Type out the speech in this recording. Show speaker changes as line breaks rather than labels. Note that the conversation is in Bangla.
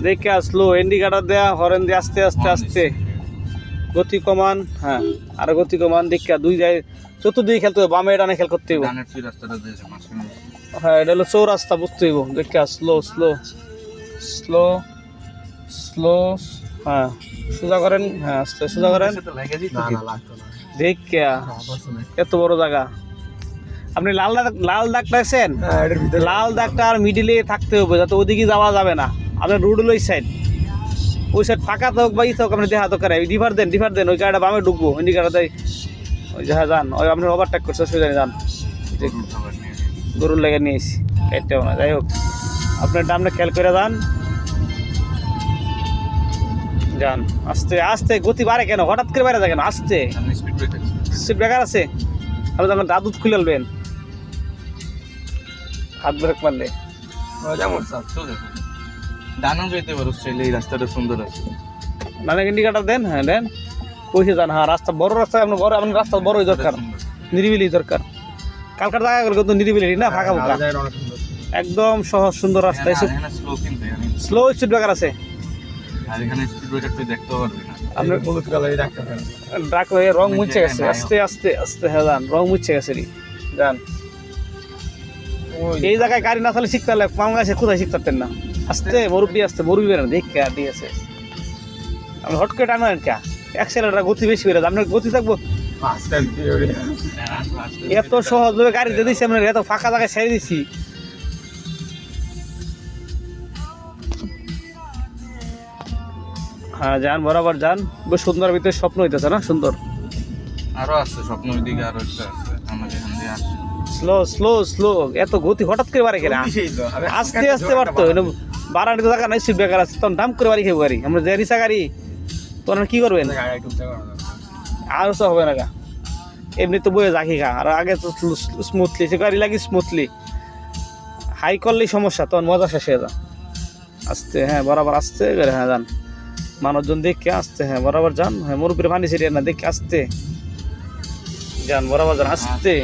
দেখে আসলো ইন্ডিকেটর দেয়া হরেন দিয়ে আস্তে আস্তে আস্তে গতি কমান। হ্যাঁ আর গতি কমান দেখে দুই যায় চতুর্দিকে খেলতে হবে, বামে ডানে খেল করতে হবে। হ্যাঁ এটা হলো চৌরাস্তা বুঝতে হইব। দেখে স্লো স্লো স্লো স্লো। হ্যাঁ সোজা করেন, হ্যাঁ আস্তে সোজা করেন। দেখে এত বড় জায়গা আপনি লাল দাগ পাইছেন, লাল দাগটা আর মিডিলে থাকতে হবে যাতে ওদিকে যাওয়া যাবে না। আপনার রোড হলো ওই সাইড ফাঁকা থাক বা ই থাক আপনি দেখা তো করে ডিভার দেন ওই গাড়িটা বামে ঢুকবো ইন্ডিকেটার দেয় ওই যাহা যান ওই আপনি ওভারটেক করছে সোজা যান। গরুর লেগে নিয়েছি এটাও না, যাই হোক আপনার ডামটা খেয়াল করে যান যান আস্তে আস্তে। গতি বাড়ে কেন হঠাৎ করে বাইরে যায় কেন? আস্তে স্পিড ব্রেকার আছে, আপনি তখন দাদুত খুলে আলবেন হাত ব্রেক মারলে।
ডানাও যেতে পারো, এই রাস্তাটা সুন্দর আছে।
মানে ইন্ডিকেটার দেন, হ্যাঁ দেন কইছে যান। হ্যাঁ রাস্তা বড় রাস্তা, আপনার বড় আপনার রাস্তা বড়ই দরকার, নিরিবিলি দরকার। কালকার জায়গাগুলো কিন্তু নিরিবিলি না, ফাঁকা ফাঁকা একদম সহজ সুন্দর রাস্তা। স্লো স্পিড ব্রেকার আছে,
আর এখানে স্পিড ব্রেকার তুই দেখতেও পারবি না।
আপনার হলুদ কালারই ডাকলে রং মুছে গেছে আস্তে আস্তে আস্তে। হ্যাঁ যান রং মুছে গেছে যান। এই জায়গায় গাড়ি না চালে শিখতে হলে পাম গাছে কোথায় শিখতে পারতেন না। আস্তে মুরব্বী আসতে মুরব্বী বেরোন দেখে আর দিয়েছে আপনি হট করে টানেন কে অ্যাক্সেলেটার গতি বেশি বেড়ে আপনার গতি থাকবো। এত সহজভাবে গাড়ি দিয়ে দিচ্ছি আপনার, এত ফাঁকা জায়গায় ছেড়ে দিচ্ছি। হ্যাঁ যান বরাবর যান, বেশ সুন্দর ভিতরে স্বপ্ন হইতেছে না সুন্দর।
আরো আছে স্বপ্ন, ওইদিকে আরো একটা আছে আমাদের এখান দিয়ে আসছে।
স্লো স্লো স্লো এত গতি হঠাৎ করে বাড়ি খেলে আস্তে আস্তে বাড়তো বাড়ানোর তো জায়গা নাই, স্পিড ব্রেকার আছে তখন দাম করে বাড়ি খেয়ে গাড়ি। আমরা যে রিক্সা গাড়ি তখন কি করবেন? আর তো হবে না গা, এমনি তো বয়ে যাকি খা। আর আগে তো স্মুথলি সে গাড়ি লাগি স্মুথলি, হাই করলেই সমস্যা, তখন মজা শেষ হয়ে যা। আস্তে হ্যাঁ বরাবর আস্তে হ্যাঁ যান, মানুষজন দেখে আসতে। হ্যাঁ বরাবর যান, হ্যাঁ মুরব্বীর পানি ছিটিয়ে না দেখে আসতে যান, বরাবর যান আস্তে।